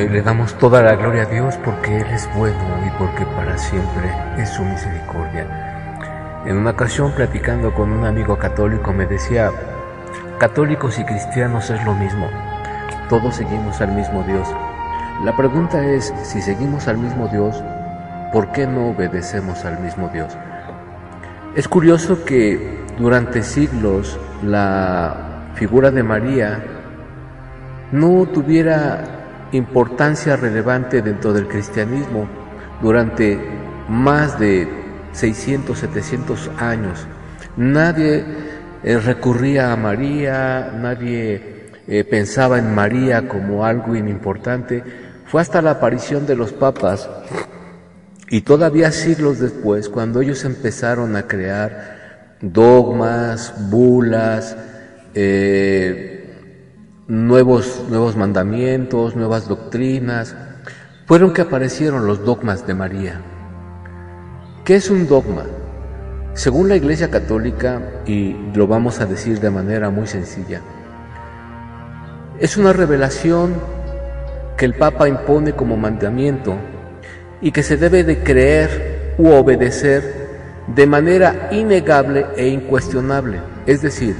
y le damos toda la gloria a Dios porque Él es bueno y porque para siempre es su misericordia. En una ocasión, platicando con un amigo católico, me decía: católicos y cristianos es lo mismo, todos seguimos al mismo Dios. La pregunta es, si seguimos al mismo Dios, ¿por qué no obedecemos al mismo Dios? Es curioso que durante siglos la figura de María no tuviera importancia relevante dentro del cristianismo durante más de 600, 700 años. Nadie recurría a María, nadie pensaba en María como algo inimportante. Fue hasta la aparición de los papas y todavía siglos después, cuando ellos empezaron a crear dogmas, bulas, nuevos mandamientos, nuevas doctrinas, fueron que aparecieron los dogmas de María. ¿Qué es un dogma? Según la Iglesia Católica, y lo vamos a decir de manera muy sencilla, es una revelación que el Papa impone como mandamiento y que se debe de creer u obedecer de manera innegable e incuestionable. Es decir,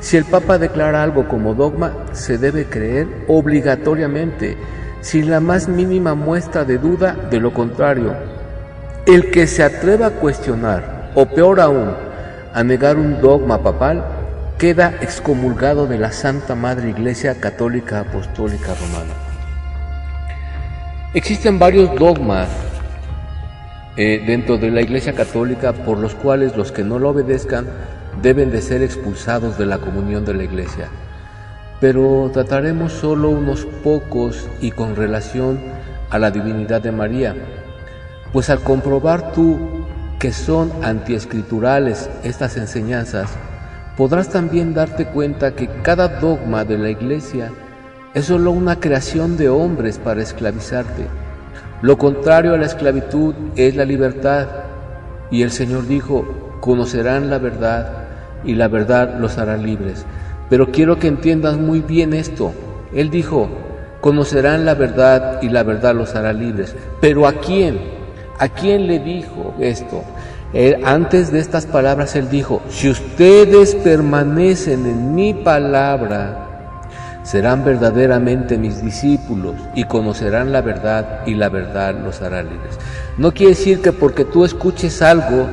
si el Papa declara algo como dogma, se debe creer obligatoriamente, sin la más mínima muestra de duda. De lo contrario, el que se atreva a cuestionar, o peor aún, a negar un dogma papal, queda excomulgado de la Santa Madre Iglesia Católica Apostólica Romana. Existen varios dogmas dentro de la Iglesia Católica por los cuales los que no lo obedezcan deben de ser expulsados de la comunión de la Iglesia. Pero trataremos solo unos pocos y con relación a la divinidad de María, pues al comprobar tú que son antiescriturales estas enseñanzas, podrás también darte cuenta que cada dogma de la Iglesia es solo una creación de hombres para esclavizarte. Lo contrario a la esclavitud es la libertad, y el Señor dijo: conocerán la verdad y la verdad los hará libres. Pero quiero que entiendas muy bien esto. Él dijo: conocerán la verdad y la verdad los hará libres. ¿Pero a quién? ¿A quién le dijo esto? Antes de estas palabras Él dijo: si ustedes permanecen en mi palabra, serán verdaderamente mis discípulos y conocerán la verdad y la verdad los hará libres. No quiere decir que porque tú escuches algo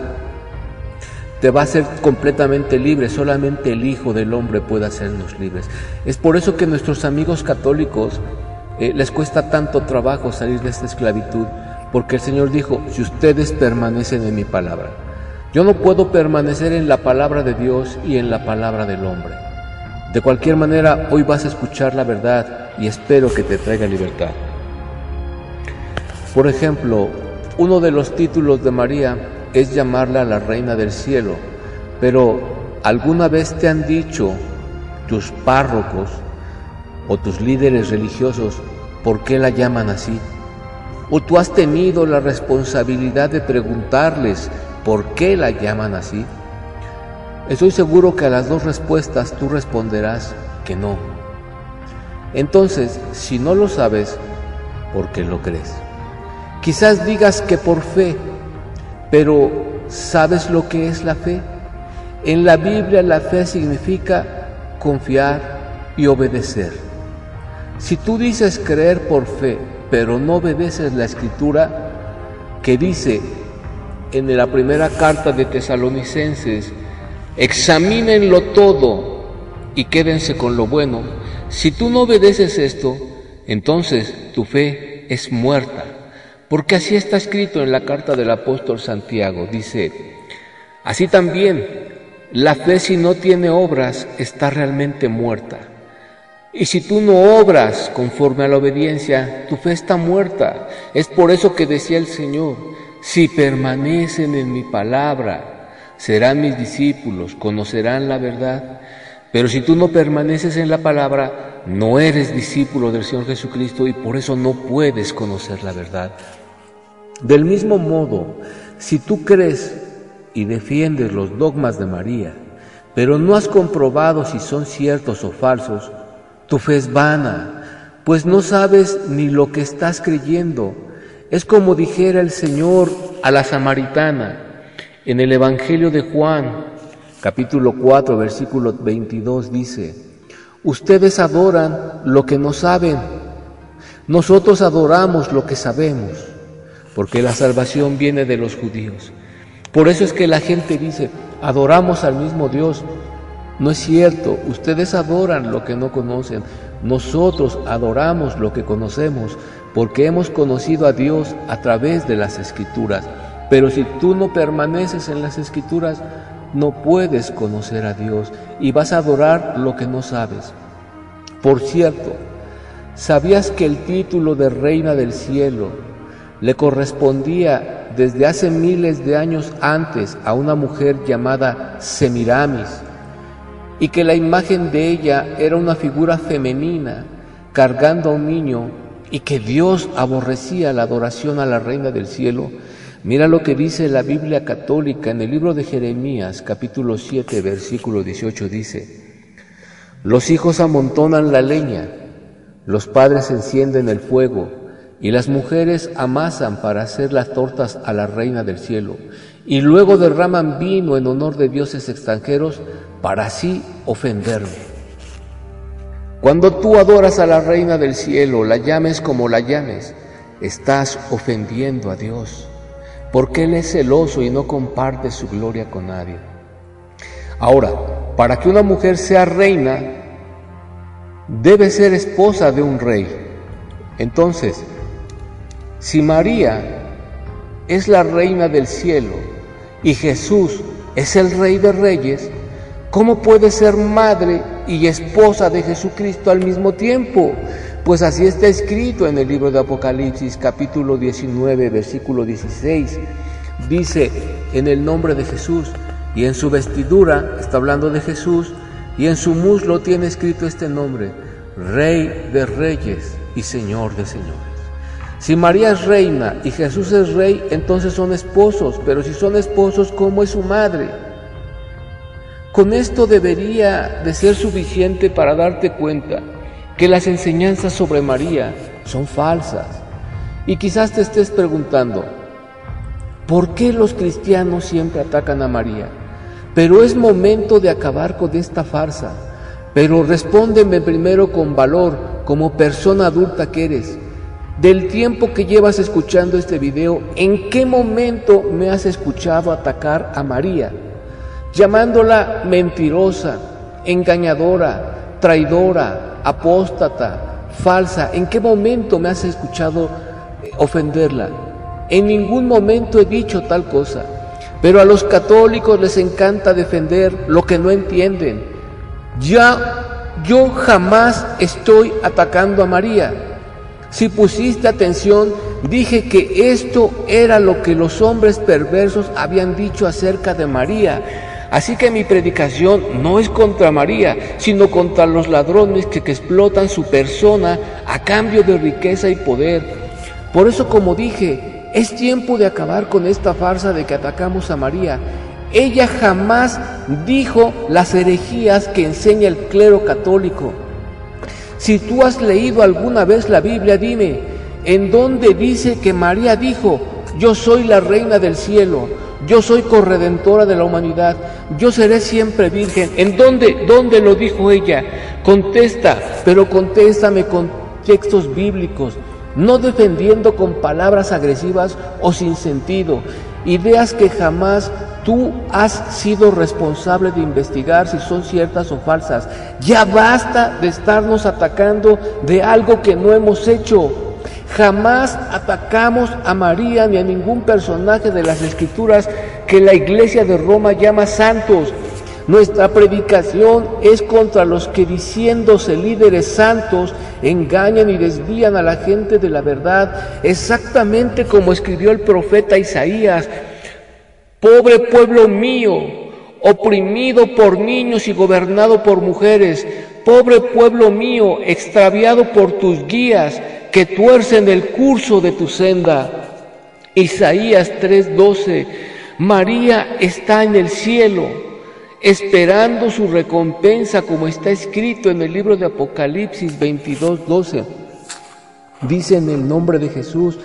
te va a hacer completamente libre. Solamente el Hijo del Hombre puede hacernos libres. Es por eso que nuestros amigos católicos les cuesta tanto trabajo salir de esta esclavitud, porque el Señor dijo: si ustedes permanecen en mi palabra. Yo no puedo permanecer en la palabra de Dios y en la palabra del hombre. De cualquier manera, hoy vas a escuchar la verdad y espero que te traiga libertad. Por ejemplo, uno de los títulos de María es llamarla la Reina del Cielo, pero ¿alguna vez te han dicho tus párrocos o tus líderes religiosos por qué la llaman así? ¿O tú has tenido la responsabilidad de preguntarles por qué la llaman así? Estoy seguro que a las dos respuestas tú responderás que no. Entonces, si no lo sabes, ¿por qué lo crees? Quizás digas que por fe, pero ¿sabes lo que es la fe? En la Biblia la fe significa confiar y obedecer. Si tú dices creer por fe, pero no obedeces la Escritura que dice en la primera carta de Tesalonicenses: examínenlo todo y quédense con lo bueno. Si tú no obedeces esto, entonces tu fe es muerta, porque así está escrito en la carta del apóstol Santiago. Dice: así también la fe, si no tiene obras, está realmente muerta. Y si tú no obras conforme a la obediencia, tu fe está muerta. Es por eso que decía el Señor: si permanecen en mi palabra, serán mis discípulos, conocerán la verdad. Pero si tú no permaneces en la palabra, no eres discípulo del Señor Jesucristo y por eso no puedes conocer la verdad. Del mismo modo, si tú crees y defiendes los dogmas de María, pero no has comprobado si son ciertos o falsos, tu fe es vana, pues no sabes ni lo que estás creyendo. Es como dijera el Señor a la samaritana en el Evangelio de Juan, capítulo 4, versículo 22, dice: ustedes adoran lo que no saben, nosotros adoramos lo que sabemos, porque la salvación viene de los judíos. Por eso es que la gente dice: adoramos al mismo Dios. No es cierto, ustedes adoran lo que no conocen, nosotros adoramos lo que conocemos, porque hemos conocido a Dios a través de las Escrituras. Pero si tú no permaneces en las Escrituras, no puedes conocer a Dios y vas a adorar lo que no sabes. Por cierto, ¿sabías que el título de Reina del Cielo le correspondía desde hace miles de años antes a una mujer llamada Semiramis, y que la imagen de ella era una figura femenina cargando a un niño, y que Dios aborrecía la adoración a la Reina del Cielo? Mira lo que dice la Biblia católica en el libro de Jeremías, capítulo 7, versículo 18, dice: los hijos amontonan la leña, los padres encienden el fuego, y las mujeres amasan para hacer las tortas a la Reina del Cielo, y luego derraman vino en honor de dioses extranjeros para así ofenderme. Cuando tú adoras a la Reina del Cielo, la llames como la llames, estás ofendiendo a Dios, porque Él es celoso y no comparte su gloria con nadie. Ahora, para que una mujer sea reina, debe ser esposa de un rey. Entonces, si María es la Reina del Cielo y Jesús es el Rey de Reyes, ¿cómo puede ser madre y esposa de Jesucristo al mismo tiempo? Pues así está escrito en el libro de Apocalipsis, capítulo 19, versículo 16. Dice: en el nombre de Jesús, y en su vestidura, está hablando de Jesús, y en su muslo tiene escrito este nombre: Rey de Reyes y Señor de Señores. Si María es reina y Jesús es rey, entonces son esposos, pero si son esposos, ¿cómo es su madre? Con esto debería de ser suficiente para darte cuenta que las enseñanzas sobre María son falsas. Y quizás te estés preguntando: ¿por qué los cristianos siempre atacan a María? Pero es momento de acabar con esta farsa. Pero respóndeme primero con valor, como persona adulta que eres. Del tiempo que llevas escuchando este video, ¿en qué momento me has escuchado atacar a María? Llamándola mentirosa, engañadora, traidora, apóstata, falsa. ¿En qué momento me has escuchado ofenderla? En ningún momento he dicho tal cosa. Pero a los católicos les encanta defender lo que no entienden. Yo jamás estoy atacando a María. Si pusiste atención, dije que esto era lo que los hombres perversos habían dicho acerca de María. Así que mi predicación no es contra María, sino contra los ladrones que explotan su persona a cambio de riqueza y poder. Por eso, como dije, es tiempo de acabar con esta farsa de que atacamos a María. Ella jamás dijo las herejías que enseña el clero católico. Si tú has leído alguna vez la Biblia, dime, ¿en dónde dice que María dijo: yo soy la Reina del Cielo, yo soy corredentora de la humanidad, yo seré siempre virgen? ¿En dónde lo dijo ella? Contesta, pero contéstame con textos bíblicos, no defendiendo con palabras agresivas o sin sentido, ideas que jamás tú has sido responsable de investigar si son ciertas o falsas. Ya basta de estarnos atacando de algo que no hemos hecho. Jamás atacamos a María ni a ningún personaje de las Escrituras que la Iglesia de Roma llama santos. Nuestra predicación es contra los que, diciéndose líderes santos, engañan y desvían a la gente de la verdad, exactamente como escribió el profeta Isaías: pobre pueblo mío, oprimido por niños y gobernado por mujeres, pobre pueblo mío, extraviado por tus guías, que tuercen el curso de tu senda. Isaías 3:12. María está en el cielo, esperando su recompensa, como está escrito en el libro de Apocalipsis 22:12. Dice en el nombre de Jesús: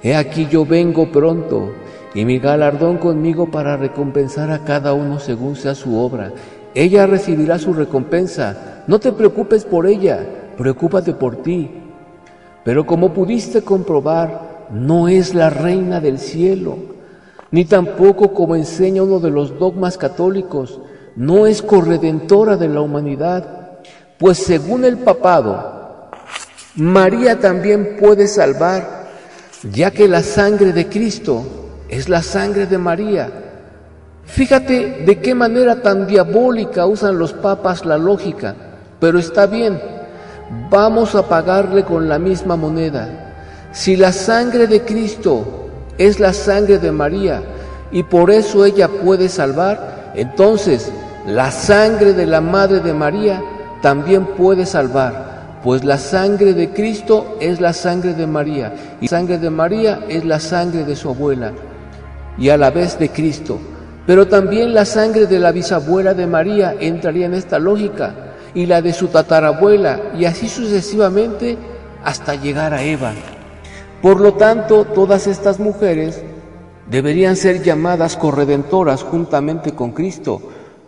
he aquí yo vengo pronto, y mi galardón conmigo para recompensar a cada uno según sea su obra. Ella recibirá su recompensa. No te preocupes por ella, preocúpate por ti. Pero como pudiste comprobar, no es la reina del cielo, ni tampoco, como enseña uno de los dogmas católicos, no es corredentora de la humanidad. Pues según el papado, María también puede salvar, ya que la sangre de Cristo es la sangre de María. Fíjate de qué manera tan diabólica usan los papas la lógica, pero está bien, vamos a pagarle con la misma moneda. Si la sangre de Cristo es la sangre de María y por eso ella puede salvar, entonces la sangre de la Madre de María también puede salvar, pues la sangre de Cristo es la sangre de María y la sangre de María es la sangre de su abuela y a la vez de Cristo. Pero también la sangre de la bisabuela de María entraría en esta lógica, y la de su tatarabuela, y así sucesivamente hasta llegar a Eva. Por lo tanto, todas estas mujeres deberían ser llamadas corredentoras juntamente con Cristo,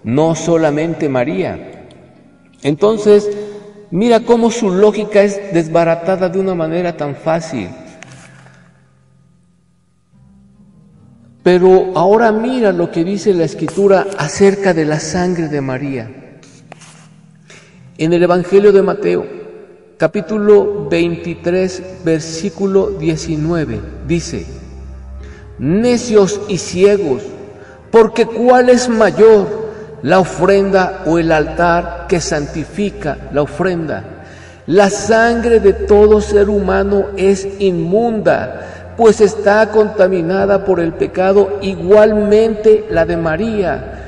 no solamente María. Entonces, mira cómo su lógica es desbaratada de una manera tan fácil. Pero ahora mira lo que dice la Escritura acerca de la sangre de María. En el Evangelio de Mateo, capítulo 23, versículo 19, dice: necios y ciegos, porque ¿cuál es mayor, la ofrenda o el altar que santifica la ofrenda? La sangre de todo ser humano es inmunda, pues está contaminada por el pecado, igualmente la de María,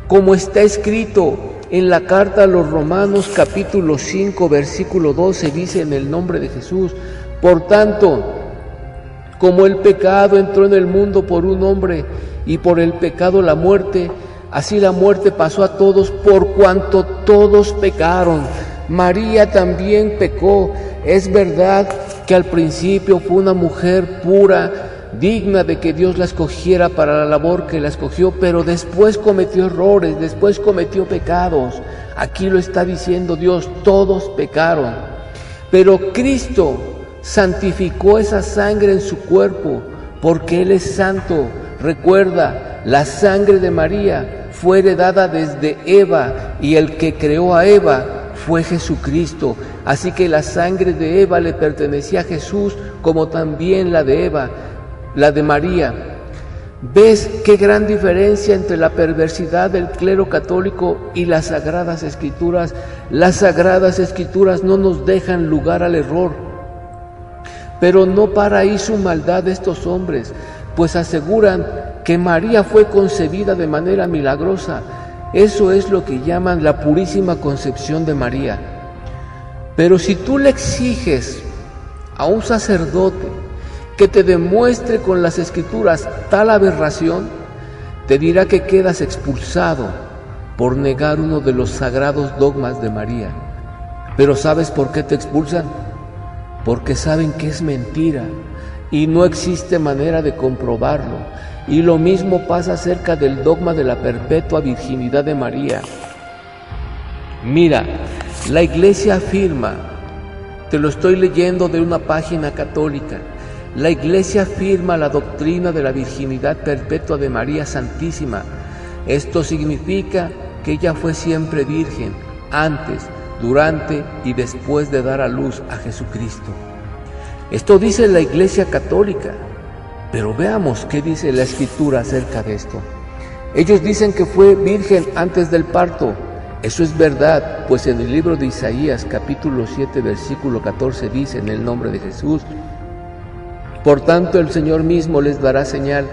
como está escrito en la carta a los Romanos capítulo 5 versículo 12, dice en el nombre de Jesús: por tanto, como el pecado entró en el mundo por un hombre y por el pecado la muerte, así la muerte pasó a todos por cuanto todos pecaron. María también pecó. Es verdad que al principio fue una mujer pura, digna de que Dios la escogiera para la labor que la escogió, pero después cometió errores, después cometió pecados. Aquí lo está diciendo Dios: todos pecaron. Pero Cristo santificó esa sangre en su cuerpo, porque Él es santo. Recuerda, la sangre de María fue heredada desde Eva, y el que creó a Eva fue Jesucristo. Así que la sangre de Eva le pertenecía a Jesús, como también la de Eva, la de María. ¿Ves qué gran diferencia entre la perversidad del clero católico y las Sagradas Escrituras? Las Sagradas Escrituras no nos dejan lugar al error. Pero no para ahí su maldad de estos hombres, pues aseguran que María fue concebida de manera milagrosa. Eso es lo que llaman la purísima concepción de María. Pero si tú le exiges a un sacerdote que te demuestre con las Escrituras tal aberración, te dirá que quedas expulsado por negar uno de los sagrados dogmas de María. Pero ¿sabes por qué te expulsan? Porque saben que es mentira y no existe manera de comprobarlo. Y lo mismo pasa acerca del dogma de la perpetua virginidad de María. Mira, la Iglesia afirma, te lo estoy leyendo de una página católica, la Iglesia afirma la doctrina de la virginidad perpetua de María Santísima. Esto significa que ella fue siempre virgen, antes, durante y después de dar a luz a Jesucristo. Esto dice la Iglesia católica. Pero veamos qué dice la Escritura acerca de esto. Ellos dicen que fue virgen antes del parto. Eso es verdad, pues en el libro de Isaías, capítulo 7, versículo 14, dice en el nombre de Jesús: por tanto el Señor mismo les dará señal.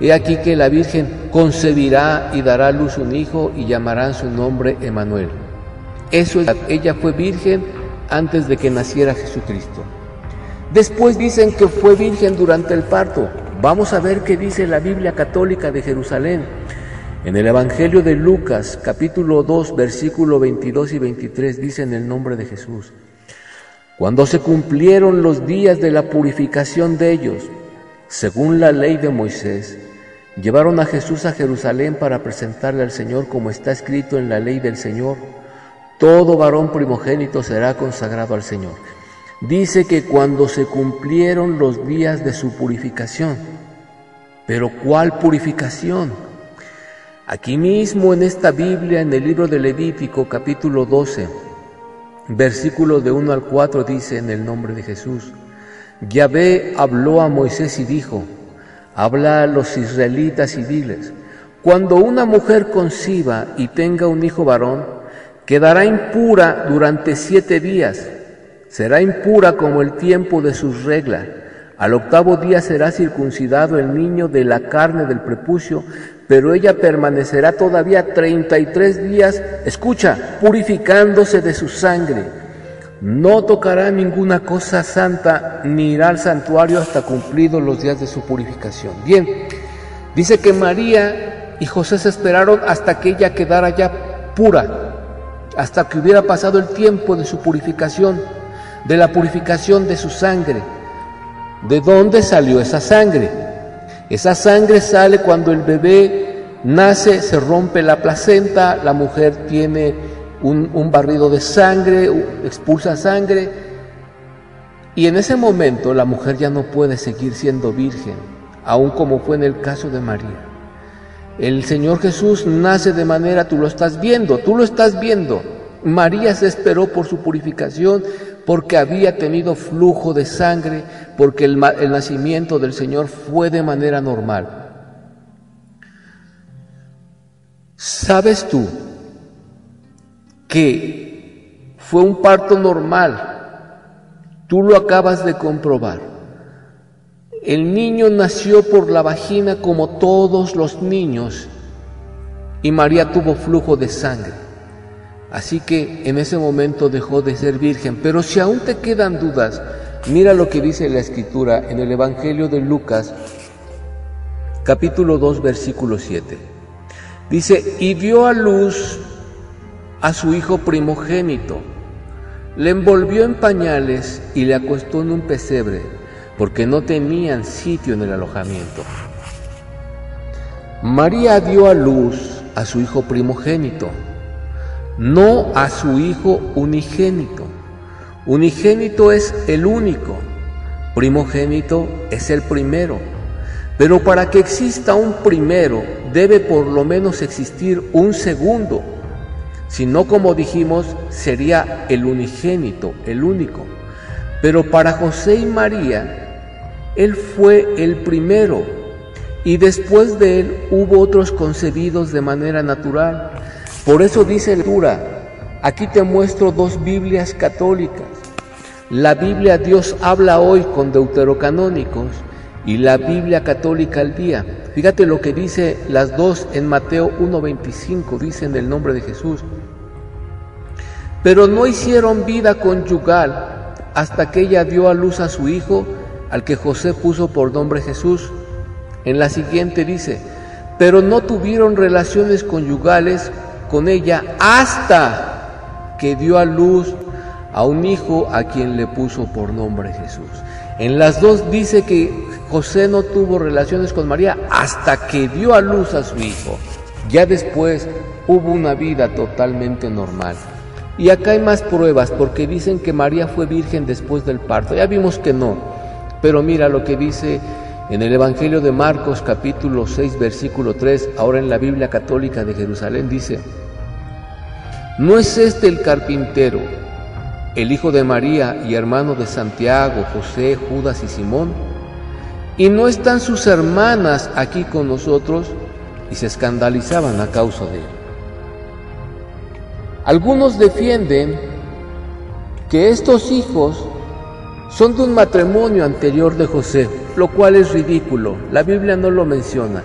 He aquí que la Virgen concebirá y dará a luz un hijo y llamarán su nombre Emmanuel. Eso es, ella fue virgen antes de que naciera Jesucristo. Después dicen que fue virgen durante el parto. Vamos a ver qué dice la Biblia Católica de Jerusalén. En el Evangelio de Lucas, capítulo 2, versículo 22 y 23, dice en el nombre de Jesús: Cuando se cumplieron los días de la purificación de ellos, según la ley de Moisés, llevaron a Jesús a Jerusalén para presentarle al Señor, como está escrito en la ley del Señor: todo varón primogénito será consagrado al Señor. Dice que cuando se cumplieron los días de su purificación. ¿Pero cuál purificación? Aquí mismo en esta Biblia, en el libro de Levítico, capítulo 12, versículos de 1 al 4, dice: en el nombre de Jesús, Yahvé habló a Moisés y dijo: habla a los israelitas y diles: cuando una mujer conciba y tenga un hijo varón, quedará impura durante 7 días. Será impura como el tiempo de sus reglas. Al 8º día será circuncidado el niño de la carne del prepucio, pero ella permanecerá todavía 33 días, escucha, purificándose de su sangre. No tocará ninguna cosa santa, ni irá al santuario hasta cumplidos los días de su purificación. Bien, dice que María y José se esperaron hasta que ella quedara ya pura, hasta que hubiera pasado el tiempo de su purificación, de la purificación de su sangre. ¿De dónde salió esa sangre? Esa sangre sale cuando el bebé nace, se rompe la placenta, la mujer tiene un barrido de sangre, expulsa sangre, y en ese momento la mujer ya no puede seguir siendo virgen, aun como fue en el caso de María. El Señor Jesús nace de manera, tú lo estás viendo. María se esperó por su purificación, porque había tenido flujo de sangre, porque el nacimiento del Señor fue de manera normal. ¿Sabes tú que fue un parto normal? Tú lo acabas de comprobar. El niño nació por la vagina como todos los niños, y María tuvo flujo de sangre. Así que en ese momento dejó de ser virgen. Pero si aún te quedan dudas, mira lo que dice la Escritura en el Evangelio de Lucas, capítulo 2, versículo 7. Dice: y dio a luz a su hijo primogénito, le envolvió en pañales y le acostó en un pesebre, porque no tenían sitio en el alojamiento. María dio a luz a su hijo primogénito, no a su hijo unigénito. Unigénito es el único, primogénito es el primero. Pero para que exista un primero, debe por lo menos existir un segundo. Si no, como dijimos, sería el unigénito, el único. Pero para José y María, él fue el primero, y después de él hubo otros concebidos de manera natural. Por eso dice la Escritura, aquí te muestro 2 Biblias católicas. La Biblia Dios habla hoy con deuterocanónicos y la Biblia católica al día. Fíjate lo que dice las 2 en Mateo 1:25, dice en el nombre de Jesús: pero no hicieron vida conyugal hasta que ella dio a luz a su hijo, al que José puso por nombre Jesús. En la siguiente dice: pero no tuvieron relaciones conyugales con ella hasta que dio a luz a un hijo a quien le puso por nombre Jesús. En las 2 dice que José no tuvo relaciones con María hasta que dio a luz a su hijo. Ya después hubo una vida totalmente normal. Y acá hay más pruebas, porque dicen que María fue virgen después del parto. Ya vimos que no, pero mira lo que dice en el Evangelio de Marcos, capítulo 6, versículo 3, ahora en la Biblia Católica de Jerusalén, dice: ¿no es este el carpintero, el hijo de María y hermano de Santiago, José, Judas y Simón? ¿Y no están sus hermanas aquí con nosotros? Y se escandalizaban a causa de él. Algunos defienden que estos hijos son de un matrimonio anterior de José, lo cual es ridículo. La Biblia no lo menciona.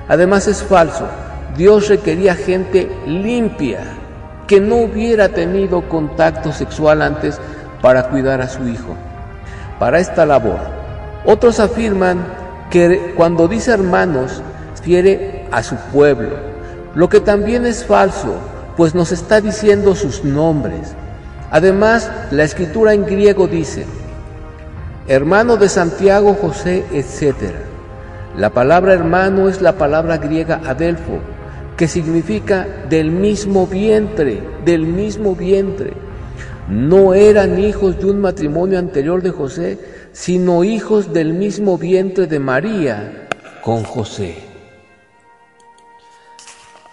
Además es falso. Dios requería gente limpia, que no hubiera tenido contacto sexual antes para cuidar a su hijo, para esta labor. Otros afirman que cuando dice hermanos, refiere a su pueblo, lo que también es falso, pues nos está diciendo sus nombres. Además, la escritura en griego dice, hermano de Santiago, José, etc. La palabra hermano es la palabra griega adelfo, que significa del mismo vientre, del mismo vientre. No eran hijos de un matrimonio anterior de José, sino hijos del mismo vientre de María con José.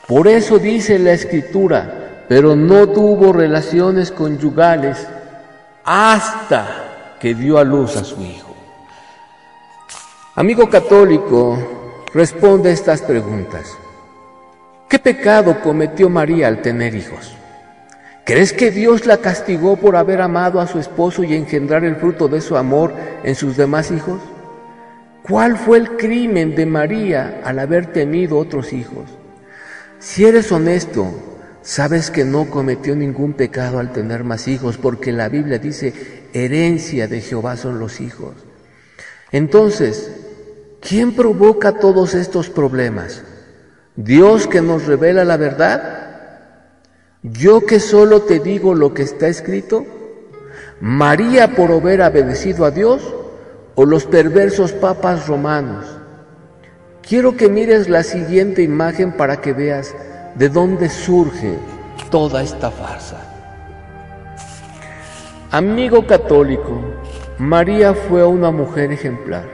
Por eso dice la escritura, pero no tuvo relaciones conyugales hasta que dio a luz a su hijo. Amigo católico, responde estas preguntas. ¿Qué pecado cometió María al tener hijos? ¿Crees que Dios la castigó por haber amado a su esposo y engendrar el fruto de su amor en sus demás hijos? ¿Cuál fue el crimen de María al haber tenido otros hijos? Si eres honesto, sabes que no cometió ningún pecado al tener más hijos, porque la Biblia dice, herencia de Jehová son los hijos. Entonces, ¿quién provoca todos estos problemas? ¿Dios que nos revela la verdad? ¿Yo que solo te digo lo que está escrito? ¿María por haber obedecido a Dios o los perversos papas romanos? Quiero que mires la siguiente imagen para que veas de dónde surge toda esta farsa. Amigo católico, María fue una mujer ejemplar.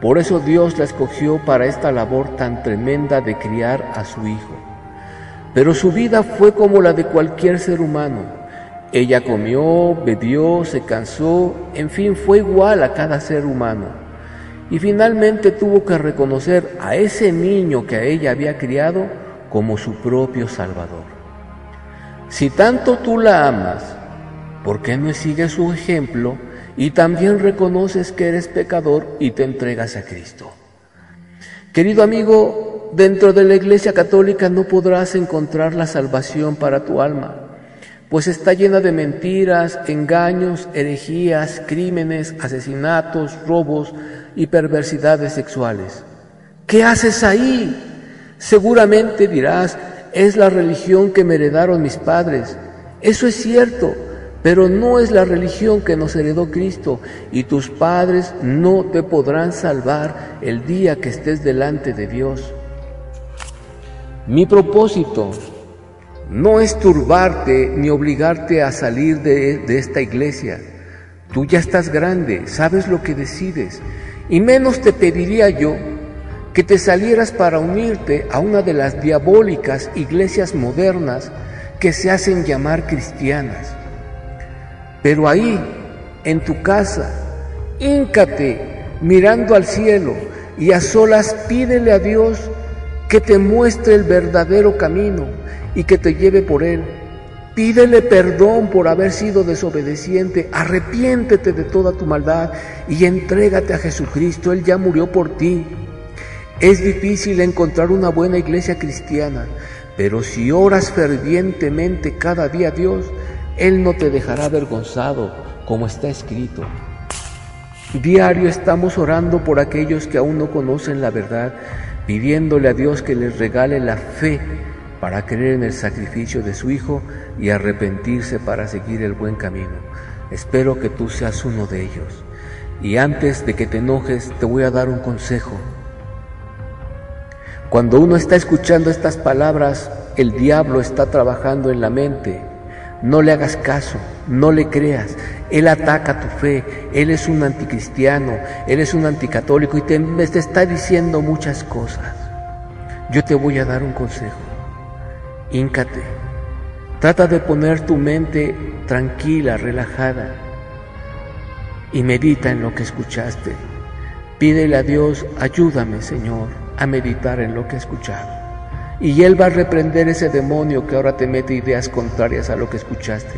Por eso Dios la escogió para esta labor tan tremenda de criar a su hijo. Pero su vida fue como la de cualquier ser humano. Ella comió, bebió, se cansó, en fin, fue igual a cada ser humano. Y finalmente tuvo que reconocer a ese niño que a ella había criado como su propio Salvador. Si tanto tú la amas, ¿por qué no sigues su ejemplo y también reconoces que eres pecador y te entregas a Cristo? Querido amigo, dentro de la Iglesia Católica no podrás encontrar la salvación para tu alma, pues está llena de mentiras, engaños, herejías, crímenes, asesinatos, robos y perversidades sexuales. ¿Qué haces ahí? Seguramente dirás, es la religión que me heredaron mis padres. Eso es cierto, pero no es la religión que nos heredó Cristo, y tus padres no te podrán salvar el día que estés delante de Dios. Mi propósito no es turbarte ni obligarte a salir de esta iglesia. Tú ya estás grande, sabes lo que decides, y menos te pediría yo que te salieras para unirte a una de las diabólicas iglesias modernas que se hacen llamar cristianas. Pero ahí, en tu casa, híncate mirando al cielo y a solas pídele a Dios que te muestre el verdadero camino y que te lleve por él. Pídele perdón por haber sido desobediente, arrepiéntete de toda tu maldad y entrégate a Jesucristo. Él ya murió por ti. Es difícil encontrar una buena iglesia cristiana, pero si oras fervientemente cada día a Dios, Él no te dejará avergonzado, como está escrito. Diario estamos orando por aquellos que aún no conocen la verdad, pidiéndole a Dios que les regale la fe para creer en el sacrificio de su Hijo y arrepentirse para seguir el buen camino. Espero que tú seas uno de ellos. Y antes de que te enojes, te voy a dar un consejo. Cuando uno está escuchando estas palabras, el diablo está trabajando en la mente. No le hagas caso, no le creas. Él ataca tu fe, él es un anticristiano, él es un anticatólico y te está diciendo muchas cosas. Yo te voy a dar un consejo. Híncate, trata de poner tu mente tranquila, relajada y medita en lo que escuchaste. Pídele a Dios, ayúdame, Señor, a meditar en lo que he escuchado. Y Él va a reprender ese demonio que ahora te mete ideas contrarias a lo que escuchaste,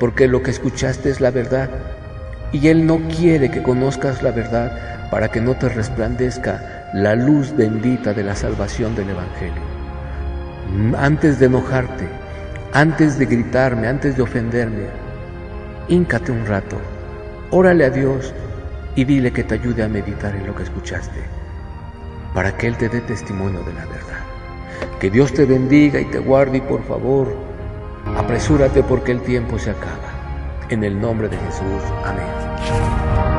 porque lo que escuchaste es la verdad. Y Él no quiere que conozcas la verdad para que no te resplandezca la luz bendita de la salvación del Evangelio. Antes de enojarte, antes de gritarme, antes de ofenderme, híncate un rato, órale a Dios y dile que te ayude a meditar en lo que escuchaste, para que Él te dé testimonio de la verdad. Que Dios te bendiga y te guarde, y por favor, apresúrate porque el tiempo se acaba. En el nombre de Jesús. Amén.